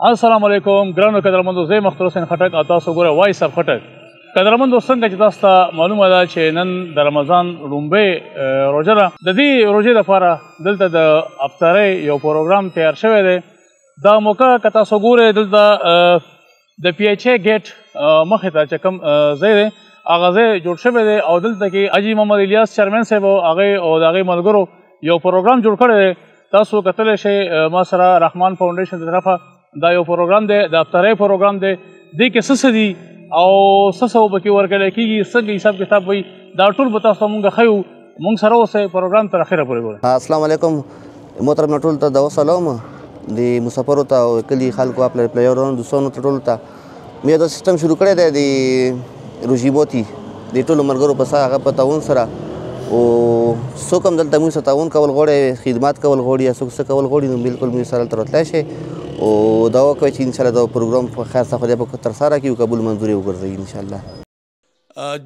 السلام علیکم ګرانو قدرمندو زه مختار حسین خټک او تاسو ګوره وایس اف خټک. قدرمندو څنګه چې تاسو ته معلومه ده چې نن د رمضان لومړۍ روژه ده. د دې روژې لپاره دلته د افطارۍ یو پروګرام تیار شوی دی. دا موقع که تاسو ګورئ دلته د پی ایچ ای ګیټ مخې ته چې کوم ځای دی هغه ځای جوړ شوی دی او دلته کې حاجي محمد الیاس چیرمن صاحب هغې او د هغې ملګرو یو پروګرام جوړ کړی دی. تاسو کتلی شئ ما سره رحمان فاونډیشن د طرفه دا یو پروګرام دی، د افطارۍ پروګرام دی. دې کې څه څه دي او څه څه به پکې ورکړی کېږي، څنګه حساب کتاب وي، دا ټول به تاسو ته مونږ ښیو. مونږ سره اوسئ، پروګرام تر اخره پورې ګورئ. السلام علیکم محترم ټولو ته د وسلام د مسافرو ته او کلي خلکو پلیرانو دوستانو ته ټولو ته مې دا سیستم شروع کړی دی د روژیموتي د ټولو ملګرو په هغه په تعاون سره او څوک هم دلته موږ سره تعاون کول غواړي، خدمات کول غواړي یا څوک څه کول غواړي نو بالکل موږ سره دلته راتلی شئ او دا وکړئ چې انشاءالله دا پروګرام په خیر سره خدای به ترسره کړي او قبول منظورې وګرځوي انشاءالله.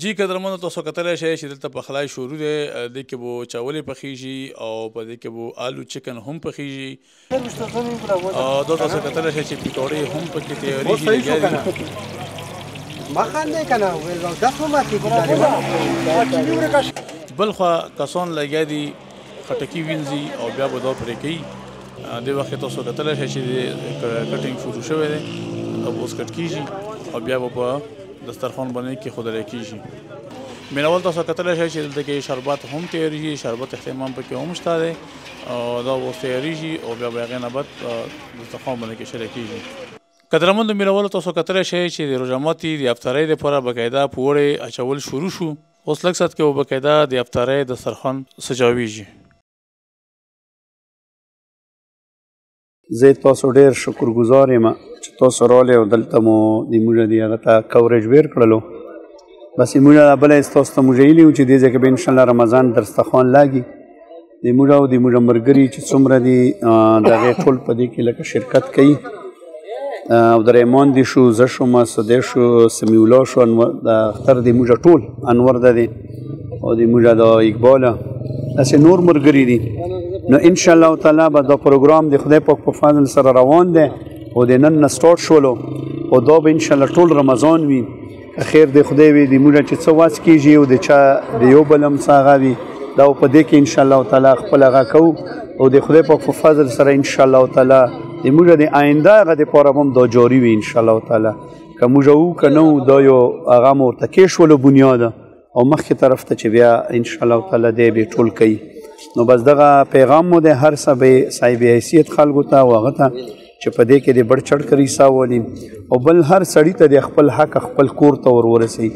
جی قدرمنو تاسو کتلی شئ چې دلته پخلی شروع دی. دې کې به چاولې پخیږي او په دې کې به آلو چکن هم پخیږي او دا تاسو کتلی شئ چې پکوړې هم پکې تیارېږي. بل خوا کسان لګیا دي خټکي وینځي او بیا به دا پرې کوي. دې وخت کې تاسو کتلی شئ چې کټینګ شروع شوی دی او اوس کټ کېږي او بیا به په دسترخوان باندې کېښودلی کېږي. مینوال تاسو کتلی شئ چې دلته کې شربت هم تیارېږي، شربت اهتمام پکې هم شته دی او دا اوس تیارېږي او بیا به هغې نه بعد دسترخوان باندې کېښودلی کېږي. قدرمندو مینوالو تاسو کتلی شئ چې د روژه ماتي د افطارۍ دپاره باقاعده پوړې اچول شروع شو. اوس لږ ساعت کې به باقاعده د افطارۍ دسترخوان سجاویږي. زه تاسو ډېر شکرګزار یم چې تاسو راغلی او دلته مو د موږ د هغه ته کوریج ویر کړلو. بس موږ بله تاسو ته موږ ویلي وو چې دې ځای کې به انشاءالله رمضان دسترخوان لاګي. د موږ او د موږ ملګري چې څومره دي د هغې ټول په دې کې لکه شرکت کوي. عبدالرحمان دی شو، زه شوم، صدیق شو، سمیع الله شو، د اختر د موږ ټول انور ده دی او د موږ د اقباله داسې نور ملګري دي. نو انشاءالله تعالی به دا پروګرام د خدای پاک په فضل سره روان دی او د نن نه سټارټ شولو او دا به انشاءالله ټول رمضان وي. که خیر د خدای وي د موږ چې څه واس کېږي او د چا د یو بل هم څه هغه وي دا په دې کې انشاءالله تعالی خپل هغه کوو او د خدای پاک په فضل سره انشاءالله تعالی د موږ د آینده هغه دپاره هم دا جاري وي انشاءالله تعالی. که موږ وو که نه وو دا یو هغه مو ورته کېښولو بنیاده او مخکې طرف ته چې بیا انشاءالله تعالی دی به ټول کوي. نو بس دغه پیغام مو د هر صاحب حیثیت خلکو ته او هغه ته چې په دې کې د بړ چړ کړي ساولي او بل هر سړي ته د خپل حق خپل کور ته ورورسوي.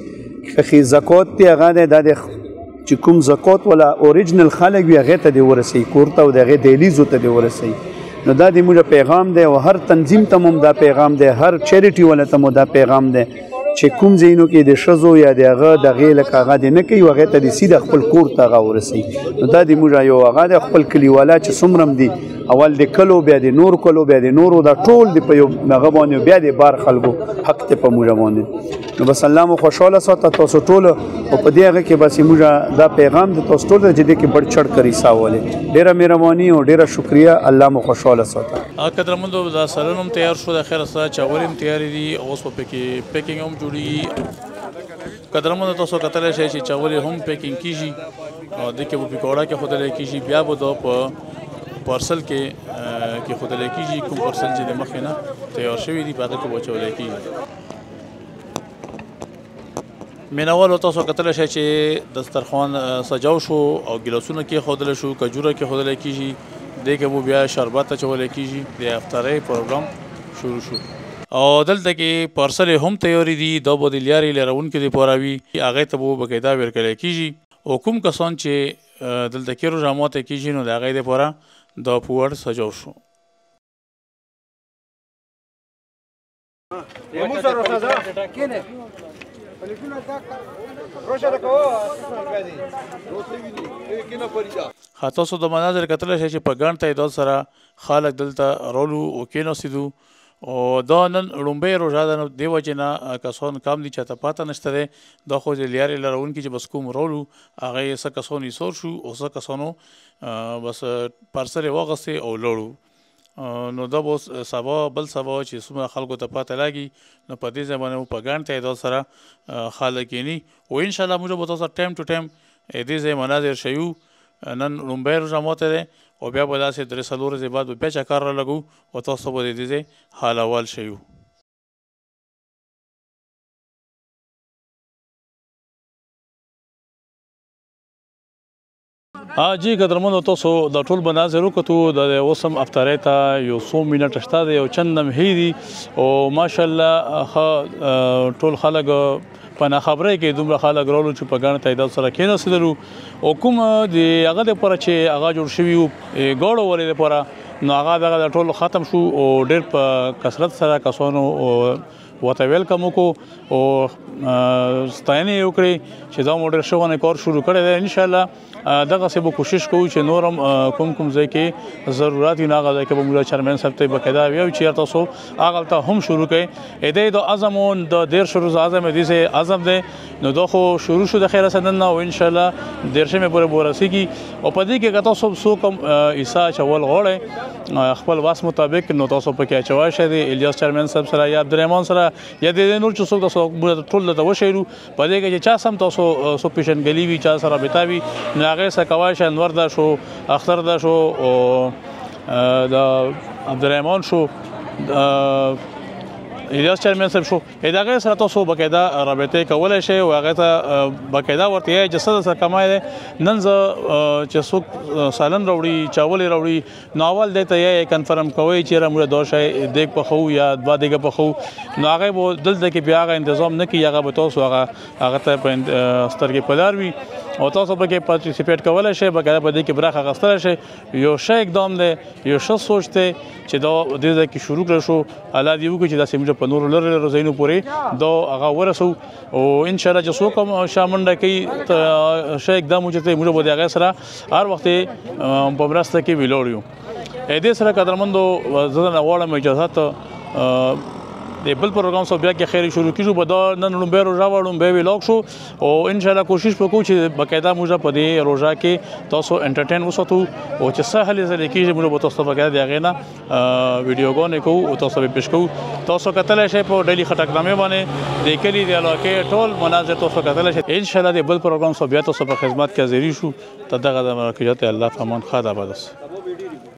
که زکات دی هغه دی دا د چې کوم زکات ولا اوریجنل خلک وي هغې ته دې ورسوي کور ته او د هغې دهلیزو ته دې ورسوي. نو دا د موږ پیغام دی او هر تنظیم ته هم دا پیغام دی، هر چیریټي والا ته مو دا پیغام دی چې کوم ځایونو کې د ښځو یا د هغه دغې لکه هغه دې نه کوي هغې ته د سیده خپل کور ته هغه ورسوي. نو دا د موږ یو هغه د خپل کلیوالا چې څومره هم دي اول د کلو بیا د نور کلو بیا د نورو دا ټول د په یو هغه باندې بیا د بار خلکو حق دی په موږ باندې. نو بس الله مو خوشحاله ساته تاسو ټولو او په دې هغه کې بس موږ دا پیغام د تاسو ټولو چې دې کې بړ چړ کړي ساولې. ډېره مهرباني او ډېره شکریه. الله مو خوشحاله ساته. قدرمندو دا سالن هم تیار شو، د خیر سره چاول هم تیارې دي، اوس په پکې پیکینګ هم جوړېږي. قدرمندو تاسو کتلی شئ چې چاولې هم پیکینګ کېږي او دې کې به پکوړه کېښودلی کېږي، بیا به دا په پارسل کې کېښودلی کېږي. کوم پارسل چې د مخکې نه تیار شوي دي په هغه کې به اچولی کېږي. مینوالو تاسو کتلی شئ چې دسترخوان سجاو شو او ګیلاسونه کېښودلی شو، کجوره کېښودلی کېږي. دې کې به بیا شربت اچولی کېږي. د افطارۍ پروګرام شروع شو او دلته کې پارسل هم تیارې دي. دا به د لیارې لرونکو دپاره وي، هغې ته به باقاعده ورکړی کېږي او کوم کسان چې دلته کې روژه ماتی کېږي نو د هغې دپاره دا پوړ سجاو شو. تاسو د مناظر کتلی شئ چې په ګڼ تعداد سره خلک دلته رالو او کېناستېدو او دا نن لومړۍ روژه ده نو دې وجې نه کسان کم دي چاته پاته نشته دی. دا خو د لیارې لرونکي چې بس کوم رالو هغه څه کسان ایسار شو او څه کسانو بس پارسل یې واغستې او لاړو نو دا به سبا بل سبا چې څومره خلکو ته پته لګي نو په دې ځای باندې موږ په ګڼ تعداد سره خلک کینی او انشاءالله موږ به تاسو ټایم ټو ټایم دې ځای مناظر شیو نن لومبی روژه ماته دی او بیا به داسې 3-4 ورځې بعد به بیا چکر را لګو او تاسو به د دې ځای حال احوال شیو. جی قدرمنو تاسو د ټول مناظر وکتو د اوس هم افطارۍ ته یو څو منټ شته دی یو چند لمحې دي او ماشاءالله ټول خلک په ناخبرۍ کې دومره خلک راغلو چې په ګڼ تعداد سره کېناستلو او کوم د هغه دپاره چې هغه جوړ شوي وو ګاډو ولې دپاره نو هغه دغه ټول ختم شو او ډېر په کثرت سره کسانو ورته ویلکم وکړو او ستاینې یې وکړې چې دا مو ډېر ښه غونې کار شروع کړی دی انشاءالله دغسې به کوشش کوو چې نور هم کوم ځای کې ضرورت وي نو هغه ځای کې به موږ چیرمین صاحب ته باقاعده ویو چې یار تاسو هغلته هم شروع کړئ دی د عزم و د 13 روزه عزم دی سه عزم دی نو دا خو شروع شو د خیره سنن او انشاءالله 13 مې پورې ورسیږي او په دې کې که تاسو څوک هم عیسی چول غواړئ خپل واس مطابق نو تاسو پکې اچوای شئ د الیاس چیرمین صاحب سره یا عبدالرحمن سره یا د نور چې څوک تاسو ټول ته وشیرو په دې کې چې چا سم تاسو سو پیشنګلي وي چا سره رابطه وي نو هغې سره کوای شئ انور دا شو اختر دا شو او د عبدالرحمن شو الیاس چیرمین صاحب شو هغې سره تاسو باقاعده رابطې کولی شئ او هغې ته باقاعده ورته یې چې څه سره کمای دی نن زه چې څوک سالن راوړي چاول یې راوړي نو اول دی ته یې کنفرم کوئ چېرې موږ دا شی دیګ پخوو یا 2 دیګه پخوو نو هغې به دلته کې بیا هغه انتظام نه کوي هغه به تاسو هغه ته په سترګې په لار وي او تاسو پکې پارټیسپیټ کولی شئ باقاعده په دې کې برخه اخیستلی شئ یو ښه اقدام دی یو ښه سوچ دی چې دا دې ځای کې شروع کړی شو الله دې وکړي چې داسې موږ په نورو لرې لرې ځایونو پورې دا هغه ورسو او انشاءالله چې څوک هم شا منډه کوي ښه اقدام وچته موږ به د هغې سره هر وخت په مرسته کې ویلوړ یو دې سره قدرمندو زه نه غواړم اجازت د بل پروګرام سره بیا کې خیر شروع کیږو به دا نن لومبی روژه وه لومبی ولاګ شو او انشاءالله کوشش وکړو چې باقاعده موږ په دې روژه کې تاسو انټرټین وساتو او چې څه هلې ځلې کېږي موږ به تاسو ته باقاعده د هغې نه ویډیوګانې کوو او تاسو به پیش کوو تاسو کتلی شئ په ډیلي خټکنامې باندې د کلي د علاقې ټول مناظر تاسو کتلی شئ انشاءالله د بل پروګرام سره بیا تاسو په خدمت کې حاضري شو تر دغه د مرکزیت الله په امان ښه ده